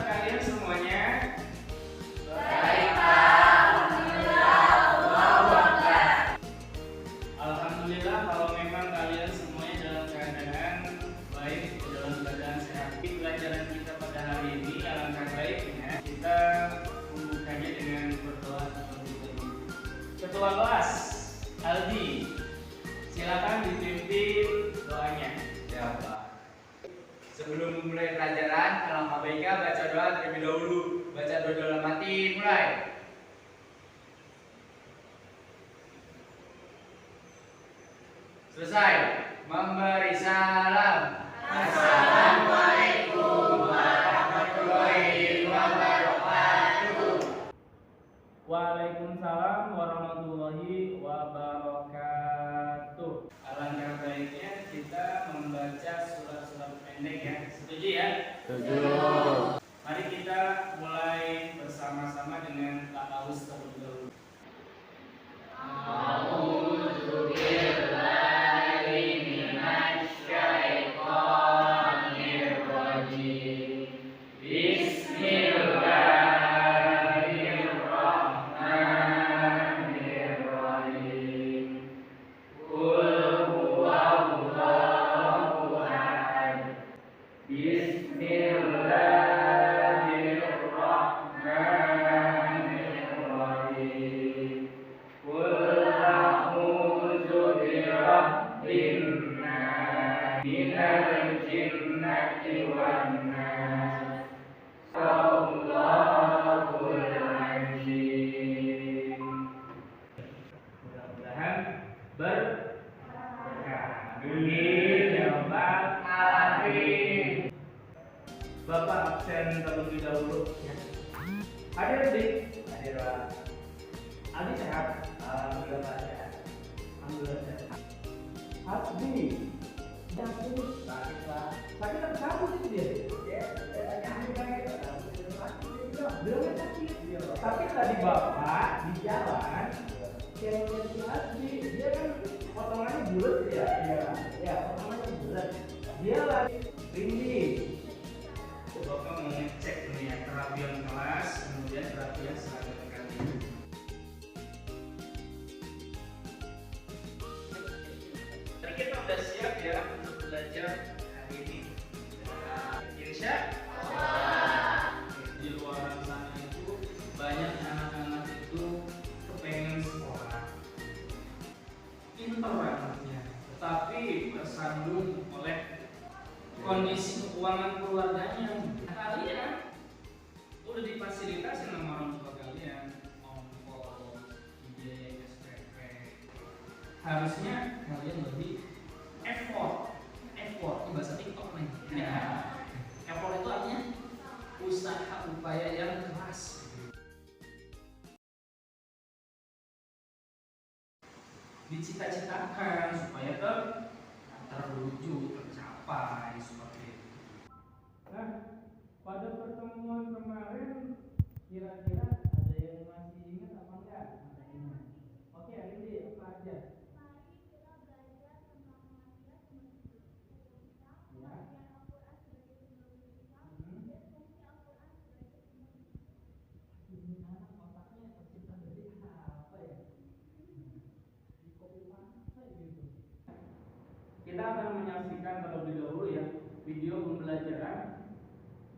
kalian semuanya? Baik, Pak. Alhamdulillah. Allahu Akbar. Alhamdulillah kalau memang kalian semuanya dalam keadaan baik, dalam keadaan sehat. Pelajaran kita pada hari ini alangkah baiknya kita membukanya dengan berdoa terlebih dahulu. Ketua kelas Aldi, silakan dipimpin doanya. Ya Pak. Sebelum memulai pelajaran, alangkah baiknya baca doa terlebih dahulu. Baca doa dalam hati, mulai. Selesai. Memberi salam. Assalamualaikum warahmatullahi wabarakatuh. Waalaikumsalam warahmatullahi wabarakatuh. Alangkah baiknya kita membaca surat-surat pendek ya. Setuju ya? Setuju. Mari kita mulai bersama-sama dengan ta'awuz terlebih dahulu. Mudah-mudahan berkah. Amin ya rabbal alamin. Bapak absen terlebih dahulu ya. Hadir Dik. Hadir Pak. Aldi sehat? Alhamdulillah Pak sehat. Alhamdulillah sehat. Hasbi. Sakit Pak. Sakit apa kabur itu dia? Ya, bilangnya sakit. Tapi tadi Bapak di jalan kayak si Hasbi, dia kan potongannya bulat ya? Ya, potongannya bulat. Dia lagi rinding. Bapak mau ngecek nih ya, kerapian kelas, kemudian kerapian seragam kalian. Tadi kita udah siap ya untuk belajar hari ini. Insya Allah. Di luar sana itu banyak anak-anak itu kepengen sekolah, pintar anaknya, tapi tersandung oleh kondisi keuangan keluarganya. Kalian udah difasilitasi sama orang tua kalian, ongkos, biaya SPP. Harusnya kalian lebih effort itu bahasa TikTok nih. Effort itu artinya usaha upaya yang keras. Dicita-citakan supaya terwujud, tercapai seperti itu. Nah, pada pertemuan kemarin kira-kira ada yang masih ingat apa enggak materinya? Oke, ini apa aja? Ya. Ini anak otaknya tercipta dari apa ya? Di copy paste gitu. Kita akan menyaksikan terlebih dahulu ya video pembelajaran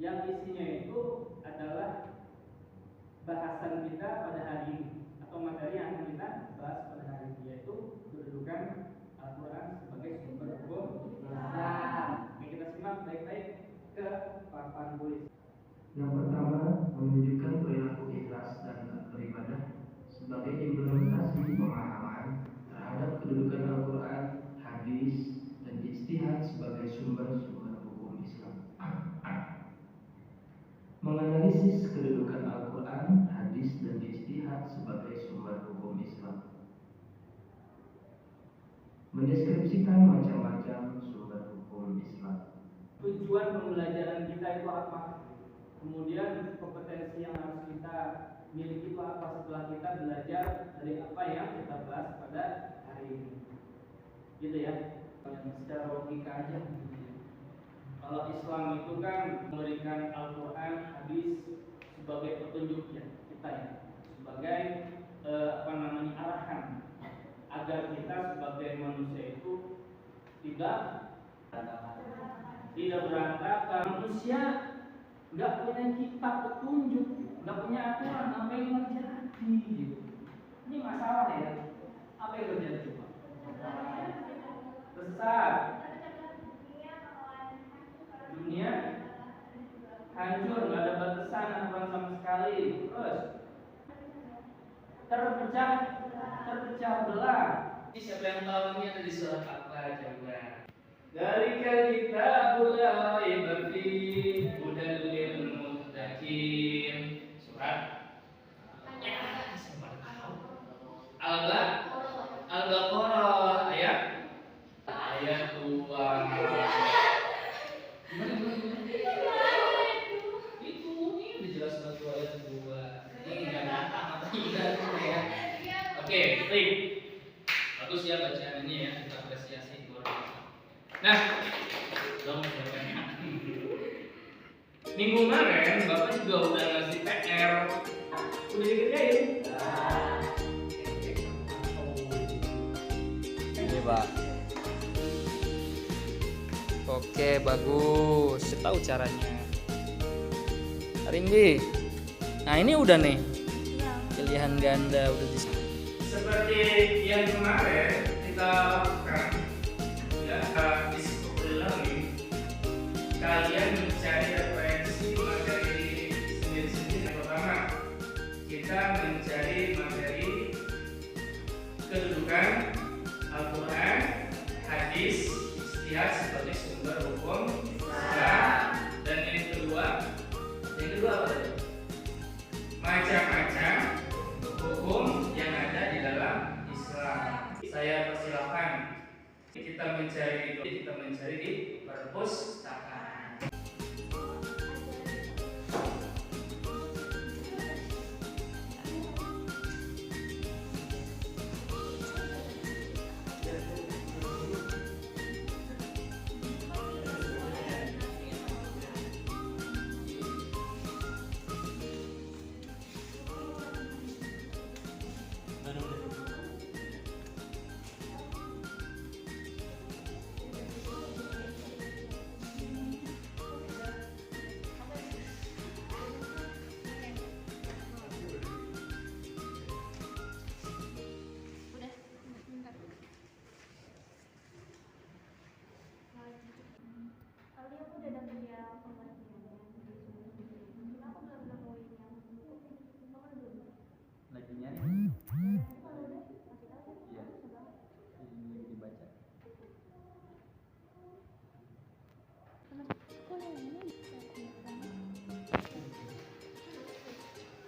yang isinya itu adalah bahasan kita pada hari ini atau materi yang akan kita bahas pada hari ini, yaitu kedudukan Al-Quran sebagai sumber hukum Islam. Oke, kita simak baik-baik ke papan tulis. Yang pertama, menunjukkan perilaku ikhlas dan beribadah sebagai implementasi pemahaman terhadap kedudukan Al-Quran, hadis, dan ijtihad sebagai sumber-sumber hukum Islam. Menganalisis kedudukan Al-Quran, hadis, dan ijtihad sebagai sumber hukum Islam. Mendeskripsikan macam-macam sumber hukum Islam. Tujuan pembelajaran kita itu apa? Kemudian kompetensi yang harus kita miliki itu apa setelah kita belajar dari apa yang kita bahas pada hari ini, gitu ya, yang secara logika aja gitu ya. Kalau Islam itu kan memberikan Al-Quran, hadis sebagai petunjuk ya kita ya, sebagai arahan agar kita sebagai manusia itu tidak berantakan. Manusia nggak punya kitab petunjuk, nggak punya aturan, apa yang terjadi gitu. Ini masalah ya. Apa yang terjadi coba? Besar. Dunia hancur, nggak ada batasan aturan sama sekali. Terus terpecah belah. Ini siapa yang tahu ini ada di surat apa coba? Dzalika kitabul la raiba fihi hudal lil muttaqin. Surat ya, siapa tahu? Al-Baqarah ayat 2. Itu ini udah jelas banget ayat 2. Ini enggak nyata matanya ya. Oke, baik. Bagus ya bacaan ini ya, kita apresiasi luar biasa. Nah, dong jawabannya. Minggu kemarin Bapak juga udah ngasih PR. Udah dikerjain? Ini Pak. Oke, bagus. Saya tahu caranya. Arimbi. Nah, ini udah nih. Pilihan ganda udah di sini. Seperti yang kemarin kita lakukan ya, diskusi kalian mencari referensi materi sendiri-sendiri. Yang pertama, kita mencari materi kedudukan Al-Quran, hadis, ijtihad sebagai sumber hukum Islam. Dan yang kedua apa tadi? Macam-macam hukum yang ada di dalam Islam. Saya persilakan kita mencari di perpustakaan. Lagi nyari. Iya. Ini dibaca.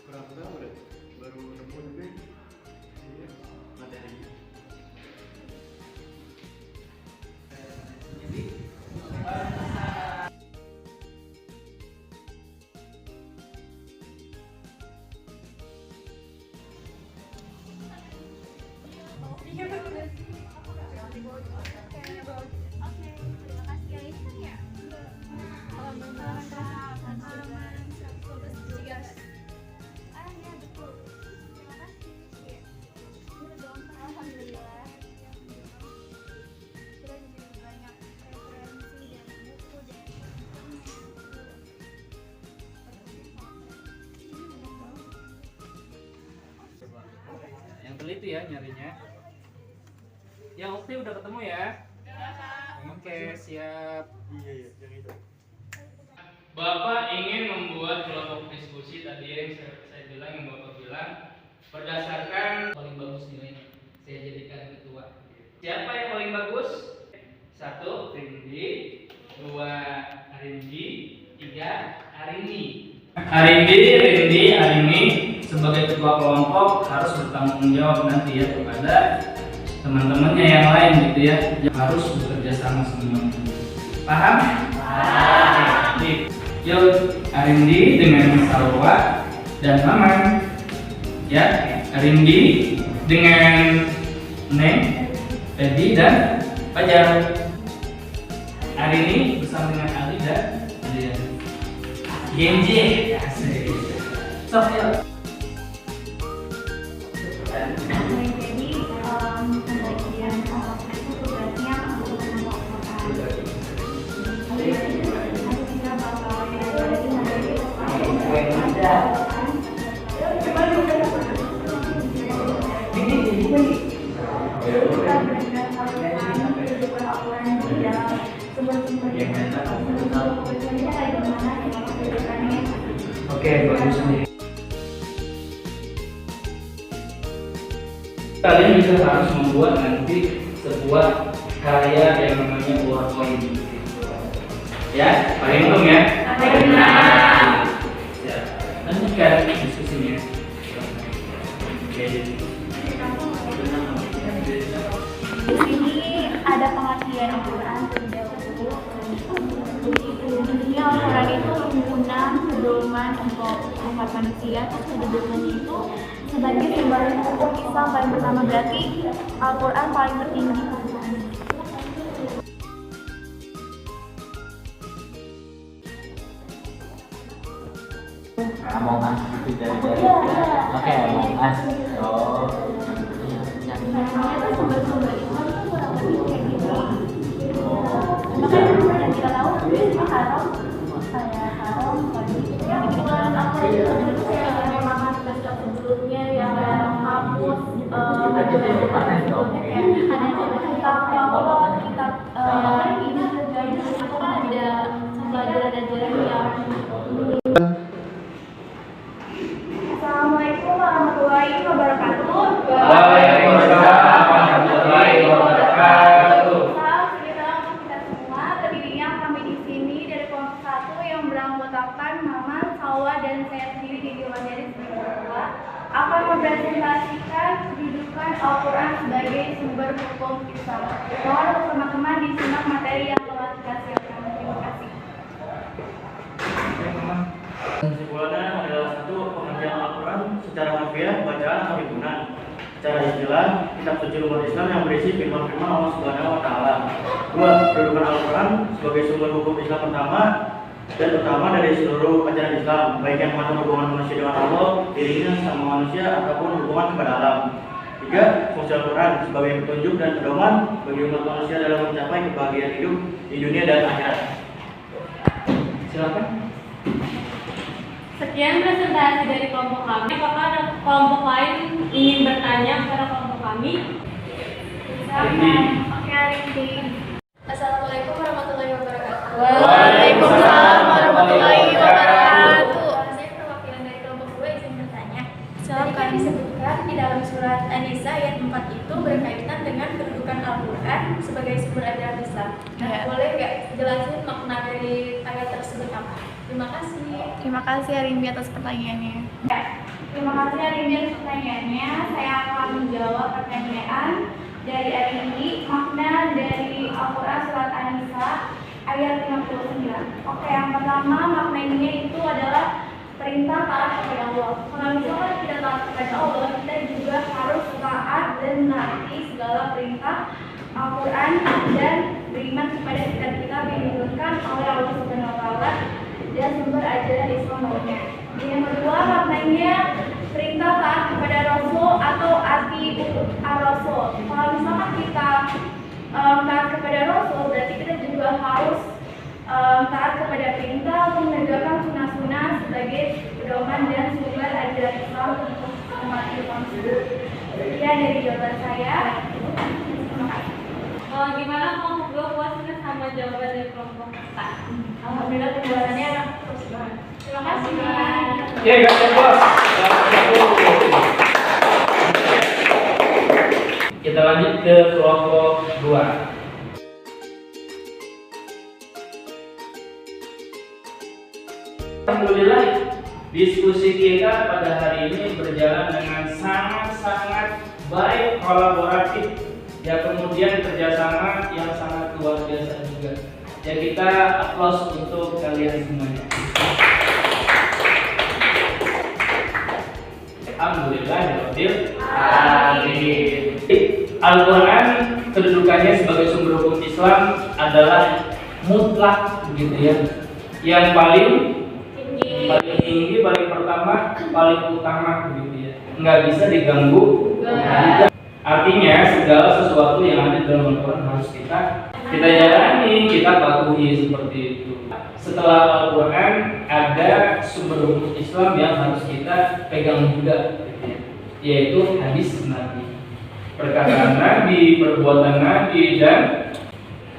Kurang tahu deh, baru nemu juga ini materinya. Yang teliti ya nyarinya. Yang Ukti udah ketemu ya? Oke, siap. Iya, yang itu. Bapak ingin membuat kelompok diskusi tadi yang saya bilang, yang Bapak bilang berdasarkan paling bagus nilainya. Saya jadikan ketua. Siapa yang paling bagus? 1. Rindi, 2. Arindi, 3. Arini. Arini sebagai ketua kelompok harus bertanggung jawab nanti ya kepada teman-temannya yang lain gitu ya. Harus bekerja sama semuanya. Paham? Paham. Yuk, Arindi dengan Salwa dan Maman. Ya, Arindi dengan Neng, Edi dan Fajar. hari ini bersama dengan Ali dan Adrian. GMJ, asik. Sok ya. Jadi pembagian kelompok itu tugasnya untuk mengelompokkan. Kita bakal Oke, bagus nih. Kalian bisa harus membuat nanti sebuah karya yang namanya PowerPoint. Ya, paling untung ya. Ya, lanjutkan diskusinya. Oke. Di sini ada pengertian Al-Quran terlebih dahulu. Intinya Al-Quran itu menggunakan pedoman untuk umat manusia. Terus kedudukannya itu sebagai sumber hukum Islam paling pertama, berarti Al-Quran paling tertinggi. Among Us itu dari oke, Among Us. Oh. Namanya tuh sumber-sumber Islam itu kurang lebih kayak gitu. Makanya yang kita tahu itu haram, kayak haram, yang bukan apa itu memang tugas sebelumnya yang hapus kitab Allah, kitab ini juga itu kan ada pelajaran-pelajaran yang. Assalamualaikum warahmatullahi wabarakatuh. Waalaikumsalam warahmatullahi wabarakatuh. Salam sejahtera untuk kita semua. Terdirinya kami di sini dari kelompok 1 yang beranggotakan Mama, Salwa, dan saya sendiri di Dewan dari Sekolah akan mempresentasikan kedudukan Al-Quran sebagai sumber hukum Islam. Mohon untuk teman-teman disimak materi yang telah kita siapkan. Terima kasih. Kesimpulannya adalah satu, pengertian Al-Quran secara harfiah, bacaan atau hitungan. Secara istilah, kitab suci umat Islam yang berisi firman-firman Allah Subhanahu wa Ta'ala. Dua, kedudukan Al-Quran sebagai sumber hukum Islam pertama dan utama dari seluruh ajaran Islam, baik yang mengatur hubungan manusia dengan Allah, dirinya sama manusia, ataupun hubungan kepada alam. Tiga, fungsi Al-Quran sebagai petunjuk dan pedoman bagi umat manusia dalam mencapai kebahagiaan hidup di dunia dan akhirat. Silakan. Sekian presentasi dari kelompok kami. Apakah ada kelompok lain ingin bertanya kepada kelompok kami? Oke, Rindi. Assalamualaikum warahmatullahi wabarakatuh. Waalaikumsalam warahmatullahi wabarakatuh. Saya perwakilan dari kelompok 2 izin bertanya. Tadi kan disebutkan di dalam surat An-Nisa ayat 4 itu berkaitan dengan kedudukan Al-Quran sebagai sumber ajaran Islam. Boleh nggak jelasin makna dari ayat tersebut apa? Terima kasih. Terima kasih Arimbi atas pertanyaannya. Terima kasih Arimbi atas pertanyaannya. Saya akan menjawab pertanyaan dari Arimbi. Makna dari Al-Quran surat An-Nisa ayat 59. Oke, yang pertama maknanya itu adalah perintah taat kepada Allah. Kalau misalkan kita taat kepada Allah, kita juga harus taat dan menaati segala perintah Al-Quran dan beriman kepada kitab-kitab yang diturunkan oleh Allah Subhanahu wa Ta'ala dan sumber ajaran Islam lainnya. Yang kedua maknanya perintah taat kepada Rasul atau atii'ur Rasul. Kalau misalkan kita taat kepada Rasul, berarti kita juga harus taat kepada perintah untuk menegakkan sunnah-sunnah sebagai pedoman dan sumber ajaran Islam untuk umat Islam. Sekian dari jawaban saya. Terima kasih. Gimana kelompok 2 puas nggak sama jawaban dari kelompok 4? Alhamdulillah penjelasannya bagus banget. Terima kasih. Oke, guys, bos. Kita lanjut ke kelompok 2. Alhamdulillah, diskusi kita pada hari ini berjalan dengan sangat-sangat baik, kolaboratif, ya, kemudian kerjasama yang sangat luar biasa juga. Ya, kita aplaus untuk kalian semuanya. Alhamdulillah, Al-Quran kedudukannya sebagai sumber hukum Islam adalah mutlak begitu ya. Yang paling tinggi, paling pertama, paling utama begitu ya. Nggak bisa diganggu. Artinya segala sesuatu yang ada dalam Al-Quran harus kita jalani, kita patuhi seperti itu. Setelah Al-Quran ada sumber hukum Islam yang harus kita pegang juga, gitu ya, yaitu hadis Nabi, perkataan Nabi, perbuatan Nabi, dan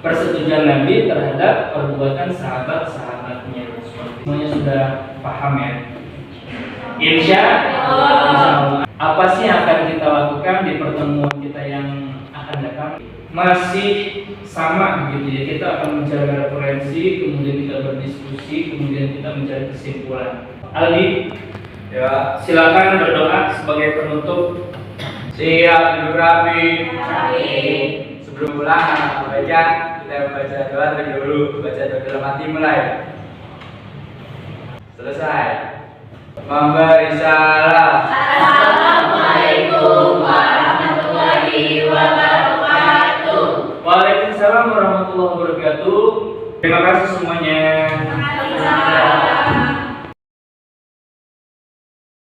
persetujuan Nabi terhadap perbuatan sahabat-sahabatnya. Semuanya sudah paham ya? Insya Allah. Apa sih yang akan kita lakukan di pertemuan kita yang akan datang? Masih sama begitu ya. Kita akan mencari referensi, kemudian kita berdiskusi, kemudian kita mencari kesimpulan. Aldi, ya silakan berdoa sebagai penutup. Siap, duduk rapi. Sebelum pulang, baca kita baca doa terlebih dahulu. Baca doa dalam hati mulai. Selesai. Memberi salam. Assalamualaikum warahmatullahi wabarakatuh. Waalaikumsalam warahmatullahi wabarakatuh. Terima kasih semuanya. Waalaikumsalam.